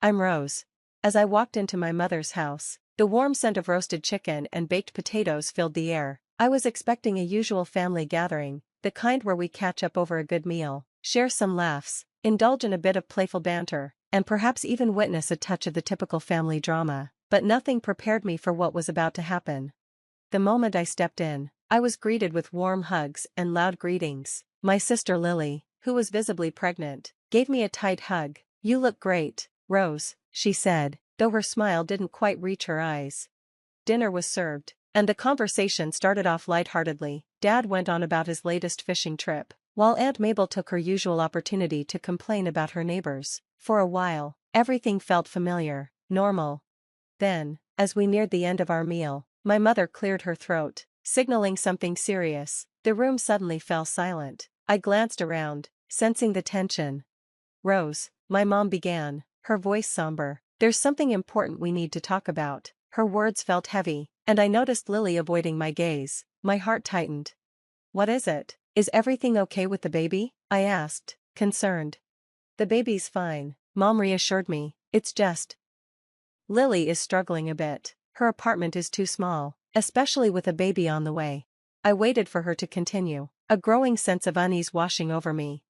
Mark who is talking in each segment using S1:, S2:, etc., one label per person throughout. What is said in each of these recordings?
S1: I'm Rose. As I walked into my mother's house, the warm scent of roasted chicken and baked potatoes filled the air. I was expecting a usual family gathering, the kind where we catch up over a good meal, share some laughs, indulge in a bit of playful banter, and perhaps even witness a touch of the typical family drama, but nothing prepared me for what was about to happen. The moment I stepped in, I was greeted with warm hugs and loud greetings. My sister Lily, who was visibly pregnant, gave me a tight hug. "You look great, Rose," she said, though her smile didn't quite reach her eyes. Dinner was served, and the conversation started off lightheartedly. Dad went on about his latest fishing trip, while Aunt Mabel took her usual opportunity to complain about her neighbors. For a while, everything felt familiar, normal. Then, as we neared the end of our meal, my mother cleared her throat, signaling something serious. The room suddenly fell silent. I glanced around, sensing the tension. "Rose," my mom began, her voice somber, "there's something important we need to talk about." Her words felt heavy, and I noticed Lily avoiding my gaze. My heart tightened. "What is it? Is everything okay with the baby?" I asked, concerned. "The baby's fine," Mom reassured me. "It's just Lily is struggling a bit. Her apartment is too small, especially with a baby on the way." I waited for her to continue, a growing sense of unease washing over me.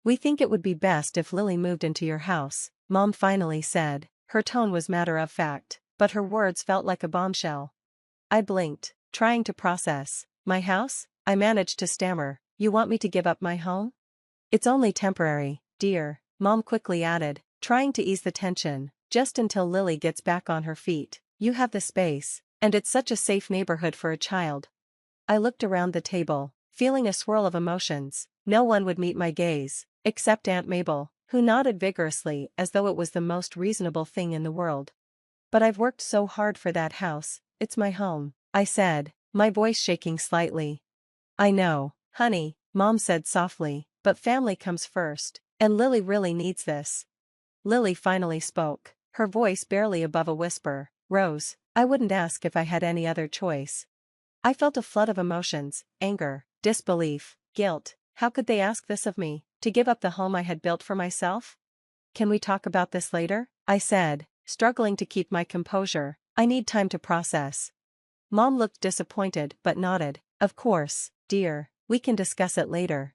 S1: "We think it would be best if Lily moved into your house," Mom finally said. Her tone was matter of fact, but her words felt like a bombshell. I blinked, trying to process. "My house?" I managed to stammer. "You want me to give up my home?" "It's only temporary, dear," Mom quickly added, trying to ease the tension. "Just until Lily gets back on her feet. You have the space, and it's such a safe neighborhood for a child." I looked around the table, feeling a swirl of emotions. No one would meet my gaze, except Aunt Mabel, who nodded vigorously as though it was the most reasonable thing in the world. "But I've worked so hard for that house, it's my home," I said, my voice shaking slightly. "I know, honey," Mom said softly, "but family comes first, and Lily really needs this." Lily finally spoke, her voice barely above a whisper. "Rose, I wouldn't ask if I had any other choice." I felt a flood of emotions: anger, disbelief, guilt. How could they ask this of me, to give up the home I had built for myself? "Can we talk about this later?" I said, struggling to keep my composure. "I need time to process." Mom looked disappointed but nodded. "Of course, dear, we can discuss it later."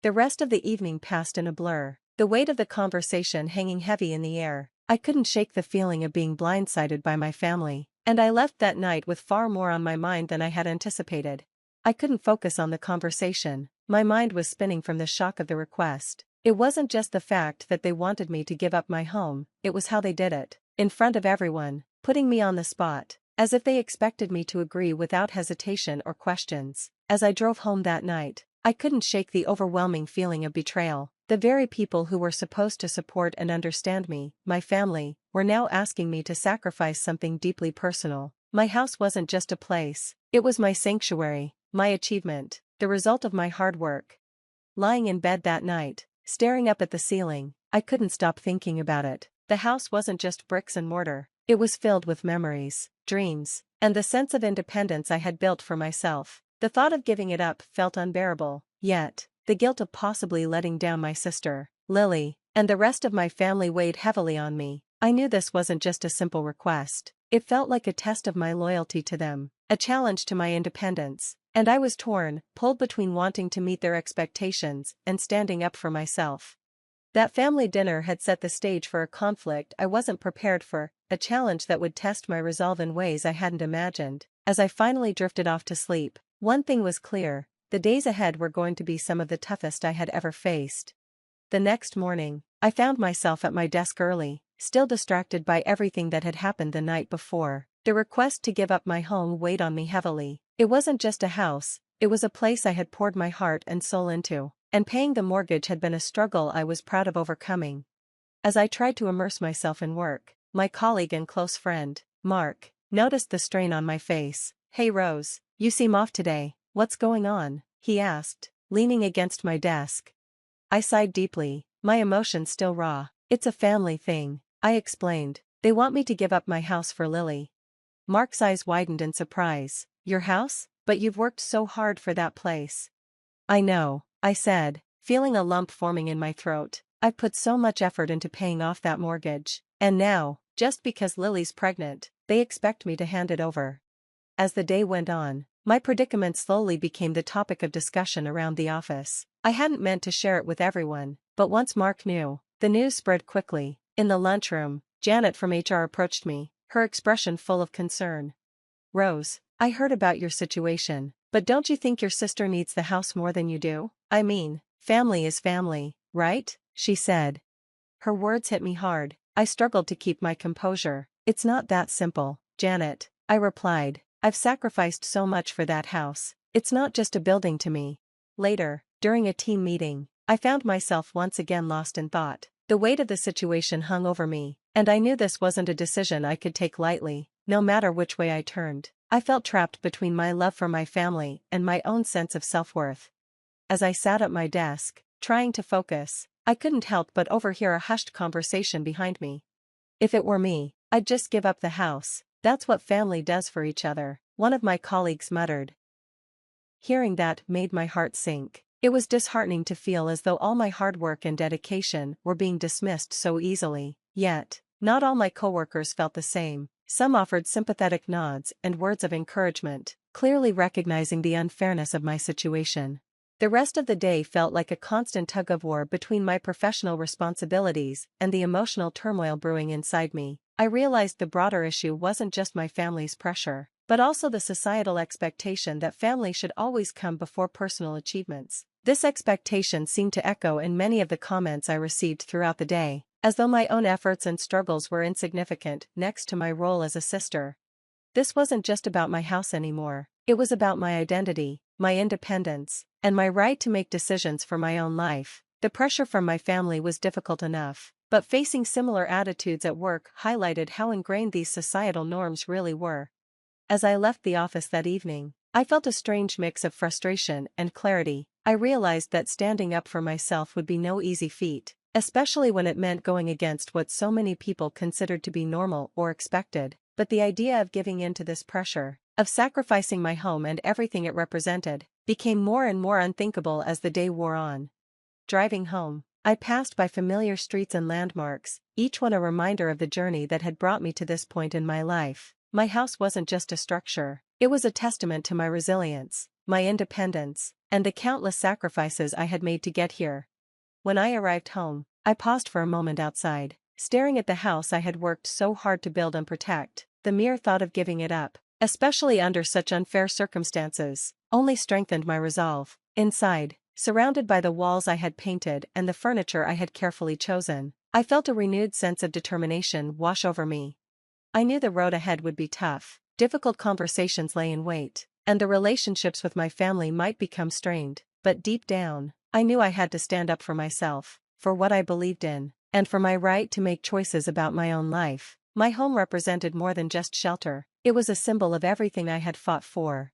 S1: The rest of the evening passed in a blur, the weight of the conversation hanging heavy in the air. I couldn't shake the feeling of being blindsided by my family, and I left that night with far more on my mind than I had anticipated. I couldn't focus on the conversation. My mind was spinning from the shock of the request. It wasn't just the fact that they wanted me to give up my home, it was how they did it, in front of everyone, putting me on the spot, as if they expected me to agree without hesitation or questions. As I drove home that night, I couldn't shake the overwhelming feeling of betrayal. The very people who were supposed to support and understand me, my family, were now asking me to sacrifice something deeply personal. My house wasn't just a place, it was my sanctuary, my achievement, the result of my hard work. Lying in bed that night, staring up at the ceiling, I couldn't stop thinking about it. The house wasn't just bricks and mortar, it was filled with memories, dreams, and the sense of independence I had built for myself. The thought of giving it up felt unbearable, yet the guilt of possibly letting down my sister, Lily, and the rest of my family weighed heavily on me. I knew this wasn't just a simple request. It felt like a test of my loyalty to them, a challenge to my independence, and I was torn, pulled between wanting to meet their expectations and standing up for myself. That family dinner had set the stage for a conflict I wasn't prepared for, a challenge that would test my resolve in ways I hadn't imagined. As I finally drifted off to sleep, one thing was clear: the days ahead were going to be some of the toughest I had ever faced. The next morning, I found myself at my desk early, still distracted by everything that had happened the night before. The request to give up my home weighed on me heavily. It wasn't just a house, it was a place I had poured my heart and soul into, and paying the mortgage had been a struggle I was proud of overcoming. As I tried to immerse myself in work, my colleague and close friend, Mark, noticed the strain on my face. "Hey Rose, you seem off today, what's going on?" he asked, leaning against my desk. I sighed deeply, my emotions still raw. "It's a family thing," I explained. "They want me to give up my house for Lily." Mark's eyes widened in surprise. "Your house? But you've worked so hard for that place." "I know," I said, feeling a lump forming in my throat. "I've put so much effort into paying off that mortgage. And now, just because Lily's pregnant, they expect me to hand it over. As the day went on, my predicament slowly became the topic of discussion around the office. I hadn't meant to share it with everyone, but once Mark knew, the news spread quickly. In the lunchroom, Janet from HR approached me, her expression full of concern. "Rose, I heard about your situation, but don't you think your sister needs the house more than you do? I mean, family is family, right?" she said. Her words hit me hard. I struggled to keep my composure. "It's not that simple, Janet," I replied. "I've sacrificed so much for that house. It's not just a building to me." Later, during a team meeting, I found myself once again lost in thought. The weight of the situation hung over me, and I knew this wasn't a decision I could take lightly, no matter which way I turned. I felt trapped between my love for my family and my own sense of self-worth. As I sat at my desk, trying to focus, I couldn't help but overhear a hushed conversation behind me. "If it were me, I'd just give up the house. That's what family does for each other," one of my colleagues muttered. Hearing that made my heart sink. It was disheartening to feel as though all my hard work and dedication were being dismissed so easily. Yet, not all my coworkers felt the same. Some offered sympathetic nods and words of encouragement, clearly recognizing the unfairness of my situation. The rest of the day felt like a constant tug-of-war between my professional responsibilities and the emotional turmoil brewing inside me. I realized the broader issue wasn't just my family's pressure, but also the societal expectation that family should always come before personal achievements. This expectation seemed to echo in many of the comments I received throughout the day, as though my own efforts and struggles were insignificant next to my role as a sister. This wasn't just about my house anymore. It was about my identity, my independence, and my right to make decisions for my own life. The pressure from my family was difficult enough, but facing similar attitudes at work highlighted how ingrained these societal norms really were. As I left the office that evening, I felt a strange mix of frustration and clarity. I realized that standing up for myself would be no easy feat, especially when it meant going against what so many people considered to be normal or expected. But the idea of giving in to this pressure, of sacrificing my home and everything it represented, became more and more unthinkable as the day wore on. Driving home, I passed by familiar streets and landmarks, each one a reminder of the journey that had brought me to this point in my life. My house wasn't just a structure, it was a testament to my resilience, my independence, and the countless sacrifices I had made to get here. When I arrived home, I paused for a moment outside, staring at the house I had worked so hard to build and protect. The mere thought of giving it up, especially under such unfair circumstances, only strengthened my resolve. Inside, surrounded by the walls I had painted and the furniture I had carefully chosen, I felt a renewed sense of determination wash over me. I knew the road ahead would be tough, difficult conversations lay in wait, and the relationships with my family might become strained, but deep down, I knew I had to stand up for myself, for what I believed in, and for my right to make choices about my own life. My home represented more than just shelter, it was a symbol of everything I had fought for.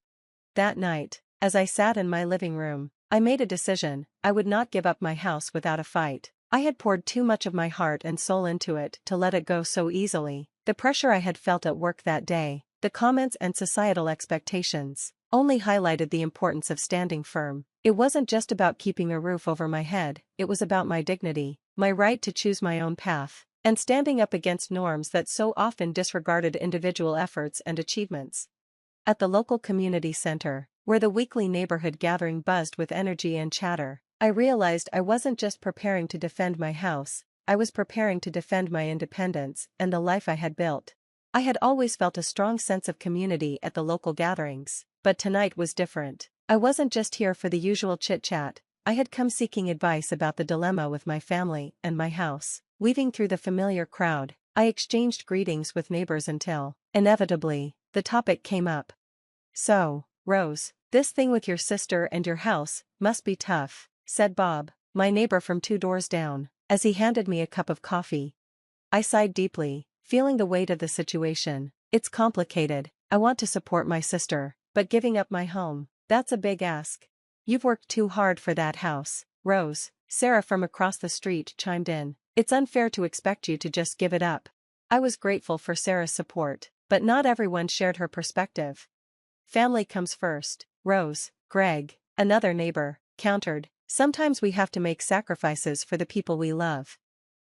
S1: That night, as I sat in my living room, I made a decision. I would not give up my house without a fight. I had poured too much of my heart and soul into it to let it go so easily. The pressure I had felt at work that day, the comments and societal expectations, only highlighted the importance of standing firm. It wasn't just about keeping a roof over my head, it was about my dignity, my right to choose my own path, and standing up against norms that so often disregarded individual efforts and achievements. At the local community center, where the weekly neighborhood gathering buzzed with energy and chatter, I realized I wasn't just preparing to defend my house, I was preparing to defend my independence and the life I had built. I had always felt a strong sense of community at the local gatherings, but tonight was different. I wasn't just here for the usual chit-chat, I had come seeking advice about the dilemma with my family and my house. Weaving through the familiar crowd, I exchanged greetings with neighbors until, inevitably, the topic came up. "So, Rose, this thing with your sister and your house must be tough," said Bob, my neighbor from 2 doors down, as he handed me a cup of coffee. I sighed deeply, feeling the weight of the situation. "It's complicated. I want to support my sister, but giving up my home, that's a big ask." "You've worked too hard for that house, Rose," Sarah from across the street chimed in. "It's unfair to expect you to just give it up." I was grateful for Sarah's support, but not everyone shared her perspective. "Family comes first, Rose," Greg, another neighbor, countered. "Sometimes we have to make sacrifices for the people we love."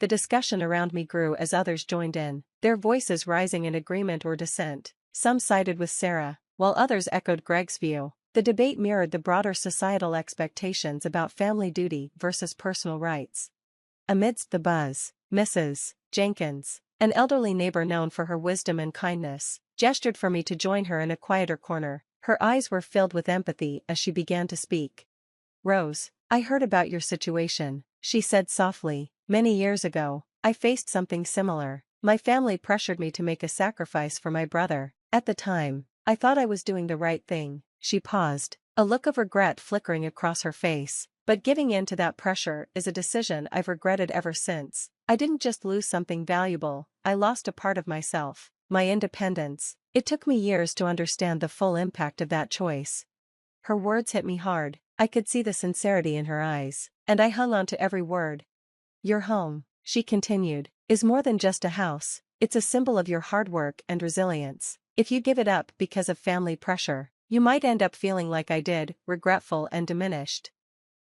S1: The discussion around me grew as others joined in, their voices rising in agreement or dissent. Some sided with Sarah, while others echoed Greg's view. The debate mirrored the broader societal expectations about family duty versus personal rights. Amidst the buzz, Mrs. Jenkins, an elderly neighbor known for her wisdom and kindness, gestured for me to join her in a quieter corner. Her eyes were filled with empathy as she began to speak. "Rose, I heard about your situation," she said softly. "Many years ago, I faced something similar. My family pressured me to make a sacrifice for my brother. At the time, I thought I was doing the right thing." She paused, a look of regret flickering across her face. "But giving in to that pressure is a decision I've regretted ever since. I didn't just lose something valuable, I lost a part of myself, my independence. It took me years to understand the full impact of that choice." Her words hit me hard. I could see the sincerity in her eyes, and I hung on to every word. "Your home," she continued, "is more than just a house, it's a symbol of your hard work and resilience. If you give it up because of family pressure, you might end up feeling like I did, regretful and diminished."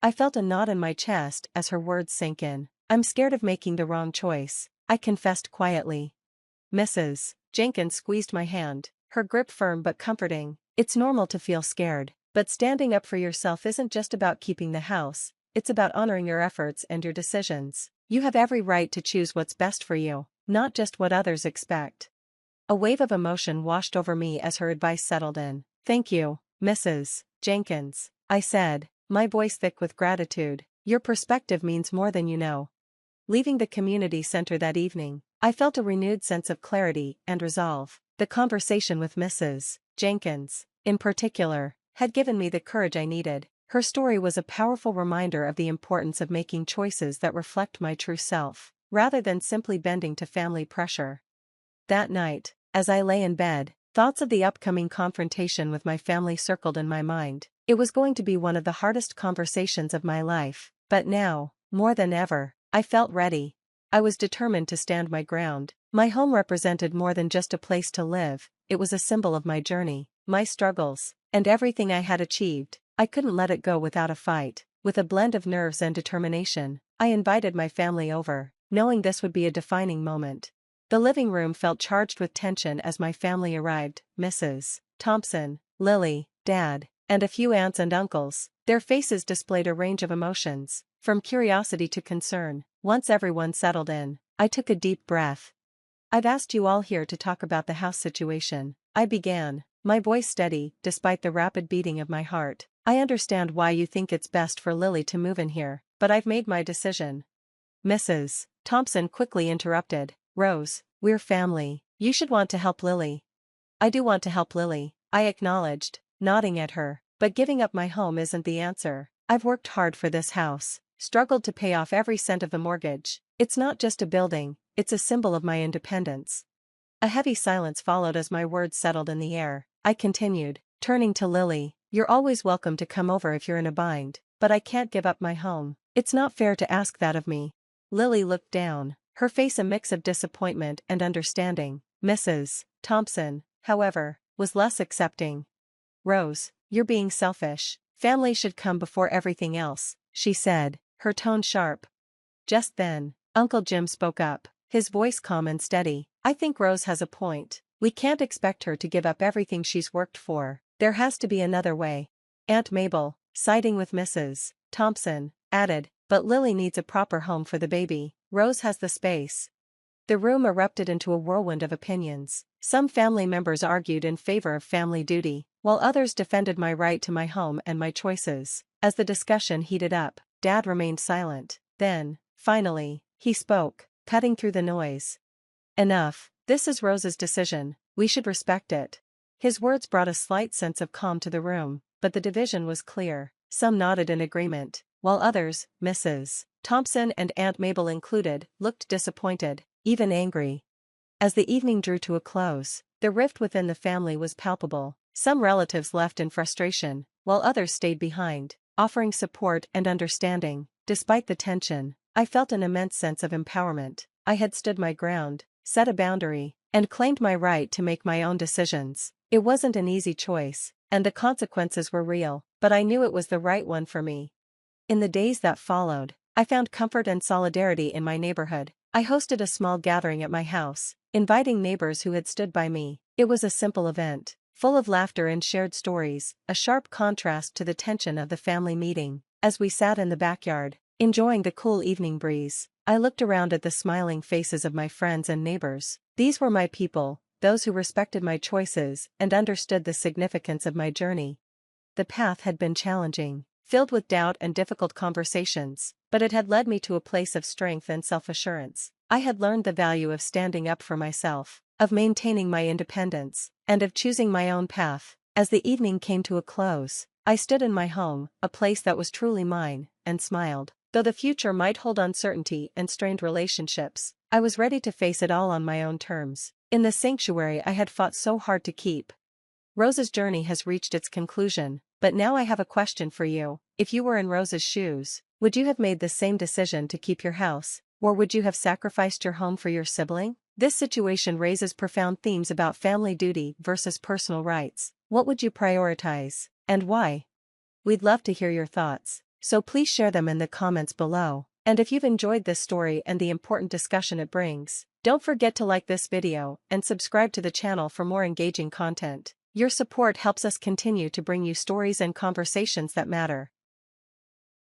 S1: I felt a knot in my chest as her words sank in. "I'm scared of making the wrong choice," I confessed quietly. Mrs. Jenkins squeezed my hand, her grip firm but comforting. "It's normal to feel scared, but standing up for yourself isn't just about keeping the house, it's about honoring your efforts and your decisions. You have every right to choose what's best for you, not just what others expect." A wave of emotion washed over me as her advice settled in. "Thank you, Mrs. Jenkins," I said, my voice thick with gratitude. "Your perspective means more than you know." Leaving the community center that evening, I felt a renewed sense of clarity and resolve. The conversation with Mrs. Jenkins, in particular, had given me the courage I needed. Her story was a powerful reminder of the importance of making choices that reflect my true self, rather than simply bending to family pressure. That night, as I lay in bed, thoughts of the upcoming confrontation with my family circled in my mind. It was going to be one of the hardest conversations of my life, but now, more than ever, I felt ready. I was determined to stand my ground. My home represented more than just a place to live, it was a symbol of my journey, my struggles, and everything I had achieved. I couldn't let it go without a fight. With a blend of nerves and determination, I invited my family over, knowing this would be a defining moment. The living room felt charged with tension as my family arrived. Mrs. Thompson, Lily, Dad, and a few aunts and uncles. Their faces displayed a range of emotions, from curiosity to concern. Once everyone settled in, I took a deep breath. "I've asked you all here to talk about the house situation," I began, my voice steady despite the rapid beating of my heart. "I understand why you think it's best for Lily to move in here, but I've made my decision." Mrs. Thompson quickly interrupted. "Rose, we're family. You should want to help Lily." "I do want to help Lily," I acknowledged, nodding at her, "but giving up my home isn't the answer. I've worked hard for this house, struggled to pay off every cent of the mortgage. It's not just a building, it's a symbol of my independence." A heavy silence followed as my words settled in the air. I continued, turning to Lily. "You're always welcome to come over if you're in a bind, but I can't give up my home. It's not fair to ask that of me." Lily looked down, her face a mix of disappointment and understanding. Mrs. Thompson, however, was less accepting. "Rose, you're being selfish. Family should come before everything else," she said, her tone sharp. Just then, Uncle Jim spoke up, his voice calm and steady. "I think Rose has a point. We can't expect her to give up everything she's worked for. There has to be another way." Aunt Mabel, siding with Mrs. Thompson, added, "But Lily needs a proper home for the baby. Rose has the space." The room erupted into a whirlwind of opinions. Some family members argued in favor of family duty, while others defended my right to my home and my choices. As the discussion heated up, Dad remained silent. Then, finally, he spoke, cutting through the noise. "Enough, this is Rose's decision, we should respect it." His words brought a slight sense of calm to the room, but the division was clear. Some nodded in agreement, while others, Mrs. Thompson and Aunt Mabel included, looked disappointed, even angry. As the evening drew to a close, the rift within the family was palpable. Some relatives left in frustration, while others stayed behind, offering support and understanding. Despite the tension, I felt an immense sense of empowerment. I had stood my ground, set a boundary, and claimed my right to make my own decisions. It wasn't an easy choice, and the consequences were real, but I knew it was the right one for me. In the days that followed, I found comfort and solidarity in my neighborhood. I hosted a small gathering at my house, inviting neighbors who had stood by me. It was a simple event, full of laughter and shared stories, a sharp contrast to the tension of the family meeting. As we sat in the backyard, enjoying the cool evening breeze, I looked around at the smiling faces of my friends and neighbors. These were my people, those who respected my choices and understood the significance of my journey. The path had been challenging, filled with doubt and difficult conversations, but it had led me to a place of strength and self-assurance. I had learned the value of standing up for myself, of maintaining my independence, and of choosing my own path. As the evening came to a close, I stood in my home, a place that was truly mine, and smiled. Though the future might hold uncertainty and strained relationships, I was ready to face it all on my own terms, in the sanctuary I had fought so hard to keep. Rose's journey has reached its conclusion, but now I have a question for you. If you were in Rose's shoes, would you have made the same decision to keep your house, or would you have sacrificed your home for your sibling? This situation raises profound themes about family duty versus personal rights. What would you prioritize, and why? We'd love to hear your thoughts, so please share them in the comments below. And if you've enjoyed this story and the important discussion it brings, don't forget to like this video and subscribe to the channel for more engaging content. Your support helps us continue to bring you stories and conversations that matter.